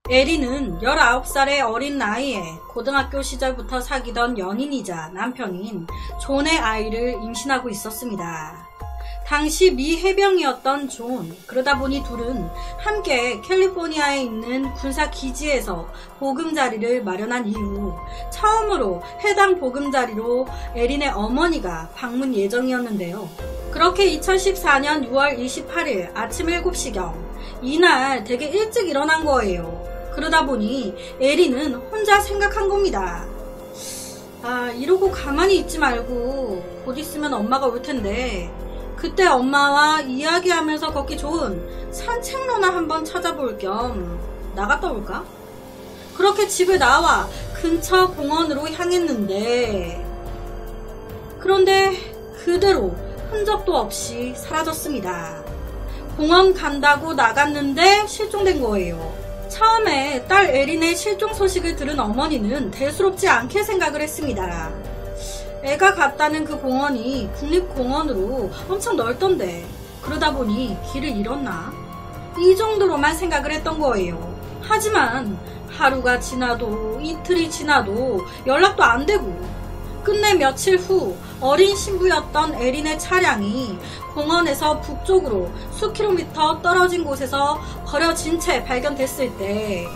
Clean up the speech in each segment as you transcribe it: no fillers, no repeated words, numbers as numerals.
에린은 19살의 어린 나이에 고등학교 시절부터 사귀던 연인이자 남편인 존의 아이를 임신하고 있었습니다. 당시 미 해병이었던 존, 그러다 보니 둘은 함께 캘리포니아에 있는 군사 기지에서 보금자리를 마련한 이후 처음으로 해당 보금자리로 에린의 어머니가 방문 예정이었는데요. 그렇게 2014년 6월 28일 아침 7시경 이날 되게 일찍 일어난 거예요. 그러다 보니 에린은 혼자 생각한 겁니다. 이러고 가만히 있지 말고 곧 있으면 엄마가 올 텐데 그때 엄마와 이야기하면서 걷기 좋은 산책로나 한번 찾아볼 겸 나갔다 올까? 그렇게 집을 나와 근처 공원으로 향했는데 그런데 그대로 흔적도 없이 사라졌습니다. 공원 간다고 나갔는데 실종된 거예요. 처음에 딸 에린의 실종 소식을 들은 어머니는 대수롭지 않게 생각을 했습니다. 애가 갔다는 그 공원이 국립공원으로 엄청 넓던데 그러다 보니 길을 잃었나? 이 정도로만 생각을 했던 거예요. 하지만 하루가 지나도 이틀이 지나도 연락도 안 되고 끝내 며칠 후 어린 신부였던 에린의 차량이 공원에서 북쪽으로 수 킬로미터 떨어진 곳에서 버려진 채 발견됐을 때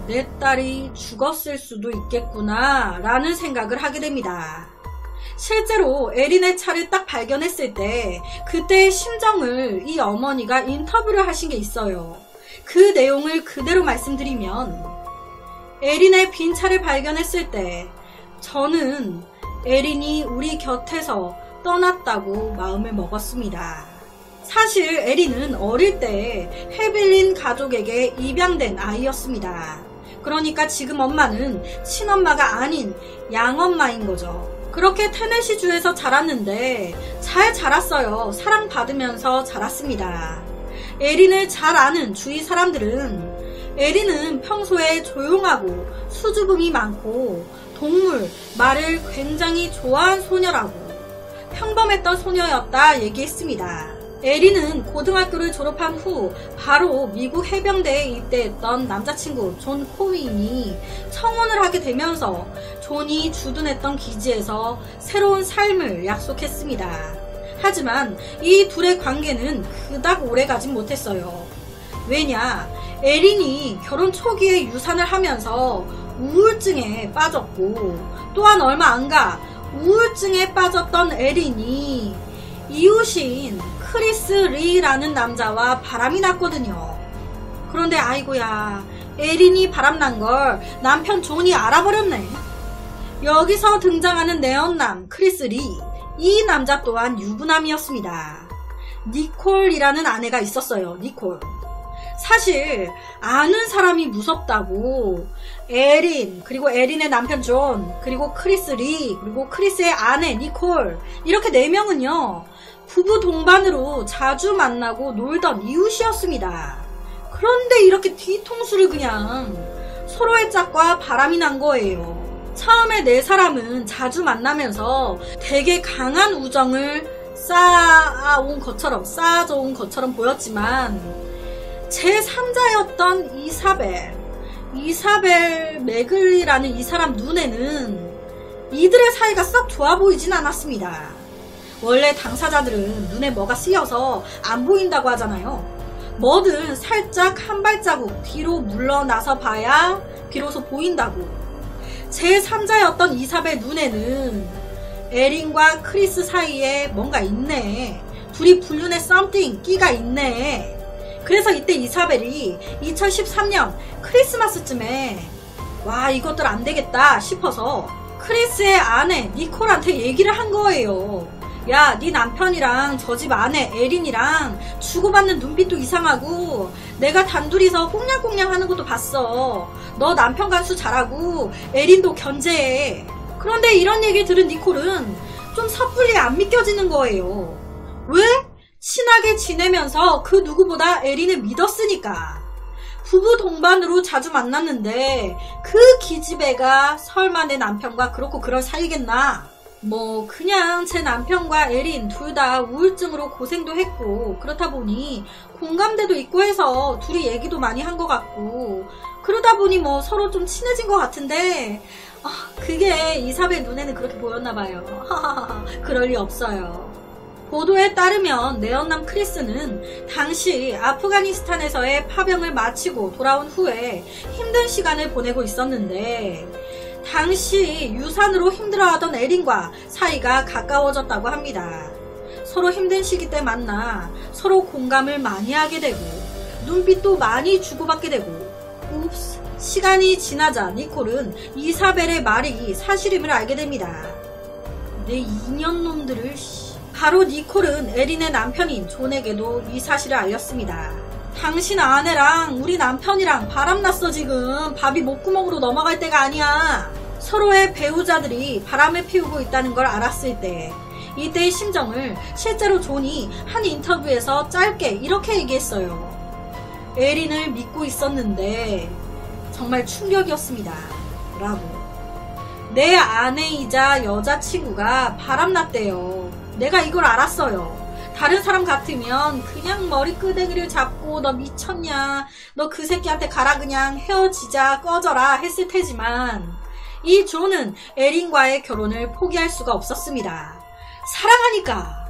내 딸이 죽었을 수도 있겠구나 라는 생각을 하게 됩니다. 실제로 에린의 차를 딱 발견했을 때 그때의 심정을 이 어머니가 인터뷰를 하신 게 있어요. 그 내용을 그대로 말씀드리면 에린의 빈 차를 발견했을 때 저는 에린이 우리 곁에서 떠났다고 마음을 먹었습니다. 사실 에린은 어릴 때 헤빌린 가족에게 입양된 아이였습니다. 그러니까 지금 엄마는 친엄마가 아닌 양엄마인 거죠. 그렇게 테네시주에서 자랐는데 잘 자랐어요. 사랑받으면서 자랐습니다. 에린을 잘 아는 주위 사람들은 에린은 평소에 조용하고 수줍음이 많고 동물, 말을 굉장히 좋아한 소녀라고 평범했던 소녀였다 얘기했습니다. 에린은 고등학교를 졸업한 후 바로 미국 해병대에 입대했던 남자친구 존 코윈이 청혼을 하게 되면서 존이 주둔했던 기지에서 새로운 삶을 약속했습니다. 하지만 이 둘의 관계는 그닥 오래가진 못했어요. 왜냐? 에린이 결혼 초기에 유산을 하면서 우울증에 빠졌고 또한 얼마 안 가 우울증에 빠졌던 에린이 이웃인 크리스 리라는 남자와 바람이 났거든요. 그런데 아이고야, 에린이 바람난 걸 남편 존이 알아버렸네. 여기서 등장하는 내연남 크리스 리, 이 남자 또한 유부남이었습니다. 니콜이라는 아내가 있었어요. 니콜. 사실 아는 사람이 무섭다고 에린, 그리고 에린의 남편 존, 그리고 크리스 리, 그리고 크리스의 아내 니콜, 이렇게 4명은요 부부 동반으로 자주 만나고 놀던 이웃이었습니다. 그런데 이렇게 뒤통수를 그냥 서로의 짝과 바람이 난 거예요. 처음에 4사람은 자주 만나면서 되게 강한 우정을 쌓아온 것처럼 보였지만 제3자였던 이사벨 매글리라는 이 사람 눈에는 이들의 사이가 썩 좋아 보이진 않았습니다. 원래 당사자들은 눈에 뭐가 쓰여서 안 보인다고 하잖아요. 뭐든 살짝 한 발자국 뒤로 물러나서 봐야 비로소 보인다고. 제3자였던 이사벨 눈에는 에린과 크리스 사이에 뭔가 있네. 둘이 불륜의 썸띵 끼가 있네. 그래서 이때 이사벨이 2013년 크리스마스쯤에 와, 이것들 안 되겠다 싶어서 크리스의 아내 니콜한테 얘기를 한 거예요. 야, 네 남편이랑 저 집 아내 에린이랑 주고받는 눈빛도 이상하고 내가 단둘이서 꽁냥꽁냥 하는 것도 봤어. 너 남편 간수 잘하고 에린도 견제해. 그런데 이런 얘기 들은 니콜은 좀 섣불리 안 믿겨지는 거예요. 왜? 친하게 지내면서 그 누구보다 에린을 믿었으니까. 부부 동반으로 자주 만났는데 그 기집애가 설마 내 남편과 그렇고 그럴 사이겠나? 뭐 그냥 제 남편과 에린 둘 다 우울증으로 고생도 했고 그렇다 보니 공감대도 있고 해서 둘이 얘기도 많이 한 것 같고 그러다 보니 뭐 서로 좀 친해진 것 같은데 그게 이사벨 눈에는 그렇게 보였나 봐요. 그럴 리 없어요. 보도에 따르면 내연남 크리스는 당시 아프가니스탄에서의 파병을 마치고 돌아온 후에 힘든 시간을 보내고 있었는데 당시 유산으로 힘들어하던 에린과 사이가 가까워졌다고 합니다. 서로 힘든 시기 때 만나 서로 공감을 많이 하게 되고 눈빛도 많이 주고받게 되고 옵스. 시간이 지나자 니콜은 이사벨의 말이 사실임을 알게 됩니다. 내 인연놈들을. 바로 니콜은 에린의 남편인 존에게도 이 사실을 알렸습니다. 당신 아내랑 우리 남편이랑 바람났어. 지금 밥이 목구멍으로 넘어갈 때가 아니야. 서로의 배우자들이 바람을 피우고 있다는 걸 알았을 때 이때의 심정을 실제로 존이 한 인터뷰에서 짧게 이렇게 얘기했어요. 에린을 믿고 있었는데 정말 충격이었습니다. 라고. 내 아내이자 여자친구가 바람났대요. 내가 이걸 알았어요. 다른 사람 같으면 그냥 머리끄댕이를 잡고 너 미쳤냐, 너 그 새끼한테 가라, 그냥 헤어지자, 꺼져라 했을 테지만 이 존은 에린과의 결혼을 포기할 수가 없었습니다. 사랑하니까.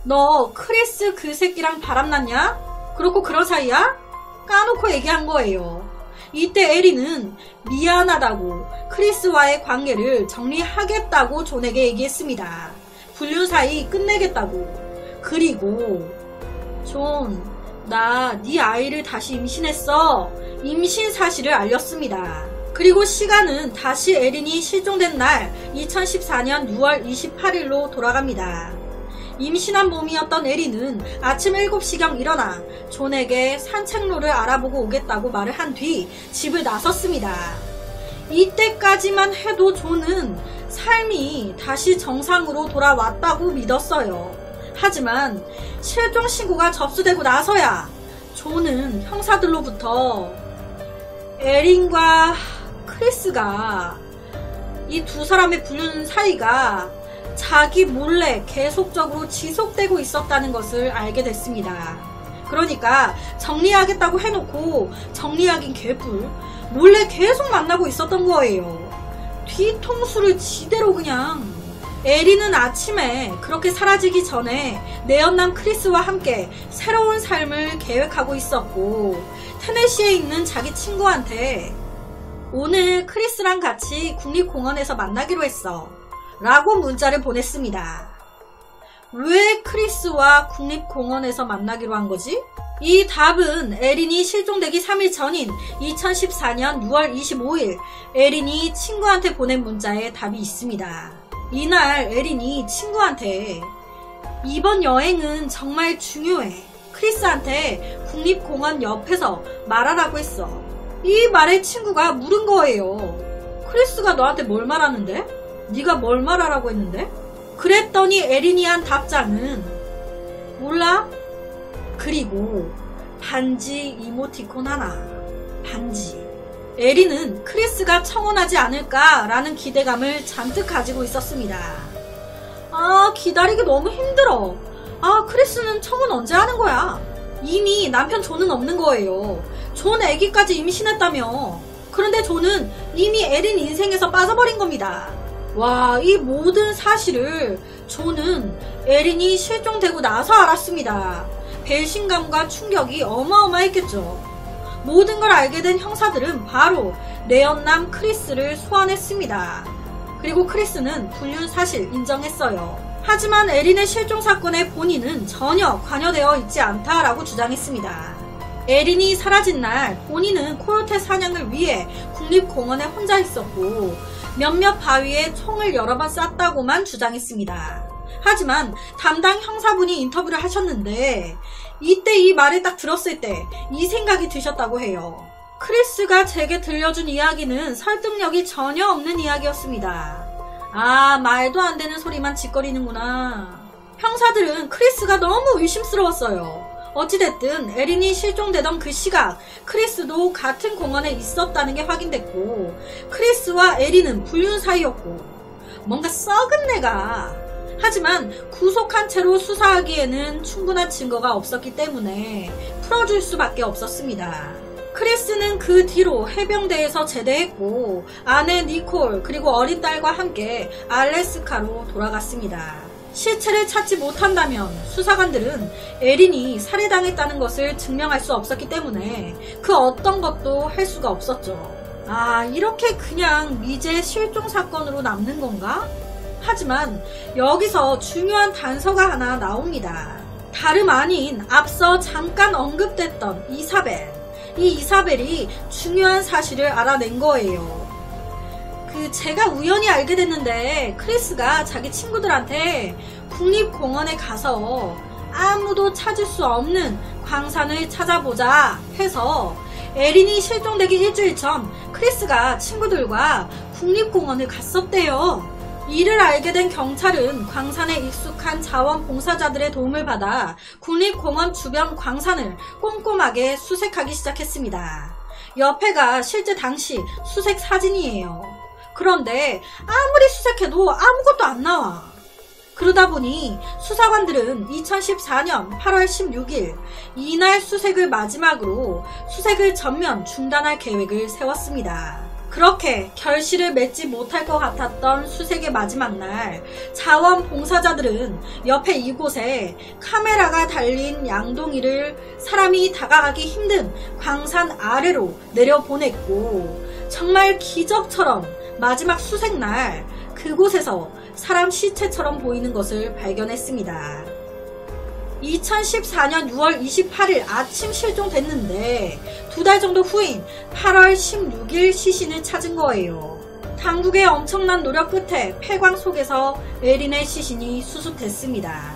너 크리스 그 새끼랑 바람났냐? 그렇고 그런 사이야? 까놓고 얘기한 거예요. 이때 에린은 미안하다고 크리스와의 관계를 정리하겠다고 존에게 얘기했습니다. 불륜 사이 끝내겠다고. 그리고 존, 나 네 아이를 다시 임신했어. 임신 사실을 알렸습니다. 그리고 시간은 다시 에린이 실종된 날 2014년 6월 28일로 돌아갑니다. 임신한 몸이었던 에린은 아침 7시경 일어나 존에게 산책로를 알아보고 오겠다고 말을 한 뒤 집을 나섰습니다. 이때까지만 해도 존은 삶이 다시 정상으로 돌아왔다고 믿었어요. 하지만 실종 신고가 접수되고 나서야 존은 형사들로부터 에린과 크리스가 이 두 사람의 불륜 사이가 자기 몰래 계속적으로 지속되고 있었다는 것을 알게 됐습니다. 그러니까 정리하겠다고 해놓고 정리하긴 개뿔 몰래 계속 만나고 있었던 거예요. 뒤통수를 지대로 그냥. 에린은 아침에 그렇게 사라지기 전에 내연남 크리스와 함께 새로운 삶을 계획하고 있었고 테네시에 있는 자기 친구한테 오늘 크리스랑 같이 국립공원에서 만나기로 했어 라고 문자를 보냈습니다. 왜 크리스와 국립공원에서 만나기로 한 거지? 이 답은 에린이 실종되기 3일 전인 2014년 6월 25일 에린이 친구한테 보낸 문자에 답이 있습니다. 이날 에린이 친구한테 이번 여행은 정말 중요해. 크리스한테 국립공원 옆에서 말하라고 했어. 이 말에 친구가 물은 거예요. 크리스가 너한테 뭘 말하는데? 네가 뭘 말하라고 했는데? 그랬더니 에린이 한 답장은 몰라? 그리고 반지 이모티콘 하나. 반지. 에린은 크리스가 청혼하지 않을까라는 기대감을 잔뜩 가지고 있었습니다. 기다리기 너무 힘들어. 크리스는 청혼 언제 하는 거야? 이미 남편 존은 없는 거예요. 존 애기까지 임신했다며. 그런데 존은 이미 에린 인생에서 빠져버린 겁니다. 와, 이 모든 사실을 존은 에린이 실종되고 나서 알았습니다. 배신감과 충격이 어마어마했겠죠. 모든 걸 알게 된 형사들은 바로 내연남 크리스를 소환했습니다. 그리고 크리스는 불륜 사실 인정했어요. 하지만 에린의 실종 사건에 본인은 전혀 관여되어 있지 않다라고 주장했습니다. 에린이 사라진 날 본인은 코요테 사냥을 위해 국립공원에 혼자 있었고 몇몇 바위에 총을 여러 번 쐈다고만 주장했습니다. 하지만 담당 형사분이 인터뷰를 하셨는데 이때 이 말을 딱 들었을 때 이 생각이 드셨다고 해요. 크리스가 제게 들려준 이야기는 설득력이 전혀 없는 이야기였습니다. 말도 안 되는 소리만 짓거리는구나. 형사들은 크리스가 너무 의심스러웠어요. 어찌됐든 에린이 실종되던 그 시각 크리스도 같은 공원에 있었다는 게 확인됐고 크리스와 에린은 불륜 사이였고 뭔가 썩은 내가. 하지만 구속한 채로 수사하기에는 충분한 증거가 없었기 때문에 풀어줄 수밖에 없었습니다. 크리스는 그 뒤로 해병대에서 제대했고 아내 니콜 그리고 어린 딸과 함께 알래스카로 돌아갔습니다. 시체를 찾지 못한다면 수사관들은 에린이 살해당했다는 것을 증명할 수 없었기 때문에 그 어떤 것도 할 수가 없었죠. 아, 이렇게 그냥 미제 실종 사건으로 남는 건가? 하지만 여기서 중요한 단서가 하나 나옵니다. 다름 아닌 앞서 잠깐 언급됐던 이사벨. 이 이사벨이 중요한 사실을 알아낸 거예요. 제가 우연히 알게 됐는데 크리스가 자기 친구들한테 국립공원에 가서 아무도 찾을 수 없는 광산을 찾아보자 해서 에린이 실종되기 일주일 전 크리스가 친구들과 국립공원을 갔었대요. 이를 알게 된 경찰은 광산에 익숙한 자원봉사자들의 도움을 받아 국립공원 주변 광산을 꼼꼼하게 수색하기 시작했습니다. 옆에가 실제 당시 수색 사진이에요. 그런데 아무리 수색해도 아무것도 안 나와. 그러다 보니 수사관들은 2014년 8월 16일 이날 수색을 마지막으로 수색을 전면 중단할 계획을 세웠습니다. 그렇게 결실을 맺지 못할 것 같았던 수색의 마지막 날 자원봉사자들은 옆에 이곳에 카메라가 달린 양동이를 사람이 다가가기 힘든 광산 아래로 내려보냈고 정말 기적처럼 마지막 수색날 그곳에서 사람 시체처럼 보이는 것을 발견했습니다. 2014년 6월 28일 아침 실종됐는데 2달 정도 후인 8월 16일 시신을 찾은 거예요. 당국의 엄청난 노력 끝에 폐광 속에서 에린의 시신이 수습됐습니다.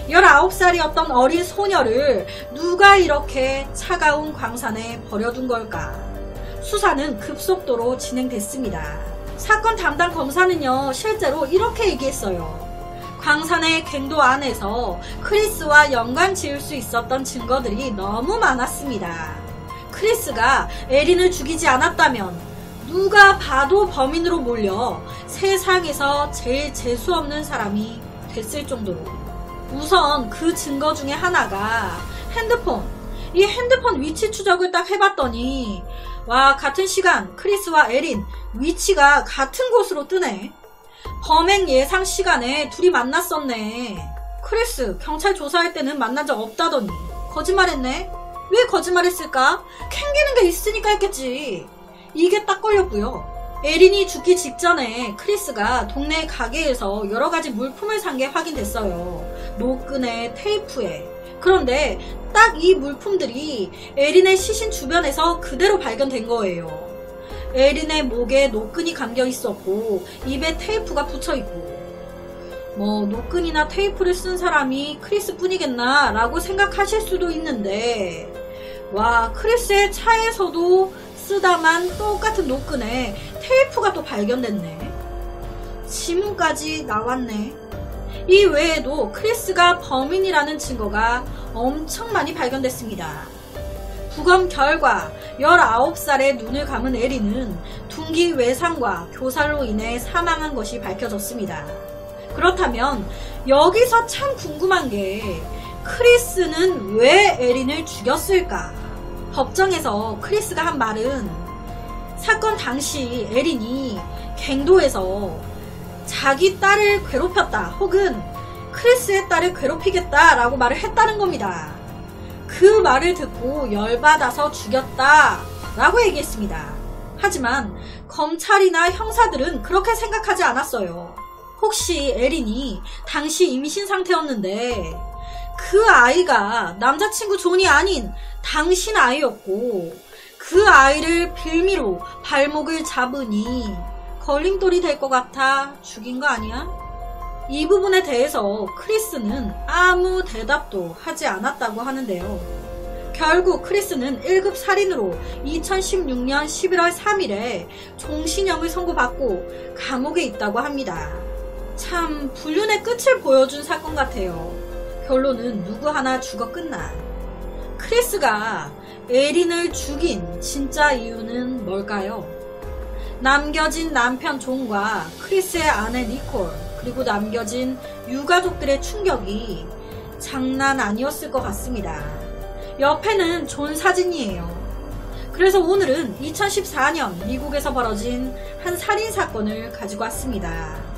19살이었던 어린 소녀를 누가 이렇게 차가운 광산에 버려둔 걸까? 수사는 급속도로 진행됐습니다. 사건 담당 검사는요, 실제로 이렇게 얘기했어요. 광산의 갱도 안에서 크리스와 연관 지을 수 있었던 증거들이 너무 많았습니다. 크리스가 에린을 죽이지 않았다면 누가 봐도 범인으로 몰려 세상에서 제일 재수없는 사람이 됐을 정도로. 우선 그 증거 중에 하나가 핸드폰. 이 핸드폰 위치 추적을 딱 해봤더니 와, 같은 시간 크리스와 에린 위치가 같은 곳으로 뜨네. 범행 예상 시간에 둘이 만났었네. 크리스 경찰 조사할 때는 만난 적 없다더니 거짓말했네. 왜 거짓말했을까? 캥기는 게 있으니까 했겠지. 이게 딱 걸렸고요. 에린이 죽기 직전에 크리스가 동네 가게에서 여러가지 물품을 산 게 확인됐어요. 노끈에 테이프에. 그런데 딱 이 물품들이 에린의 시신 주변에서 그대로 발견된 거예요. 에린의 목에 노끈이 감겨 있었고 입에 테이프가 붙여 있고, 노끈이나 테이프를 쓴 사람이 크리스 뿐이겠나 라고 생각하실 수도 있는데, 와, 크리스의 차에서도 쓰다만 똑같은 노끈에 테이프가 또 발견됐네. 지문까지 나왔네. 이 외에도 크리스가 범인이라는 증거가 엄청 많이 발견됐습니다. 부검 결과 19살의 눈을 감은 에린은 둔기 외상과 교살로 인해 사망한 것이 밝혀졌습니다. 그렇다면 여기서 참 궁금한 게 크리스는 왜 에린을 죽였을까? 법정에서 크리스가 한 말은 사건 당시 에린이 갱도에서 자기 딸을 괴롭혔다 혹은 크리스의 딸을 괴롭히겠다 라고 말을 했다는 겁니다. 그 말을 듣고 열받아서 죽였다 라고 얘기했습니다. 하지만 검찰이나 형사들은 그렇게 생각하지 않았어요. 혹시 에린이 당시 임신 상태였는데 그 아이가 남자친구 존이 아닌 당신 아이였고 그 아이를 빌미로 발목을 잡으니 걸림돌이 될 것 같아 죽인 거 아니야? 이 부분에 대해서 크리스는 아무 대답도 하지 않았다고 하는데요. 결국 크리스는 1급 살인으로 2016년 11월 3일에 종신형을 선고받고 감옥에 있다고 합니다. 참 불륜의 끝을 보여준 사건 같아요. 결론은 누구 하나 죽어 끝나. 크리스가 에린을 죽인 진짜 이유는 뭘까요? 남겨진 남편 존과 크리스의 아내 니콜, 그리고 남겨진 유가족들의 충격이 장난 아니었을 것 같습니다. 옆에는 존 사진이에요. 그래서 오늘은 2014년 미국에서 벌어진 한 살인사건을 가지고 왔습니다.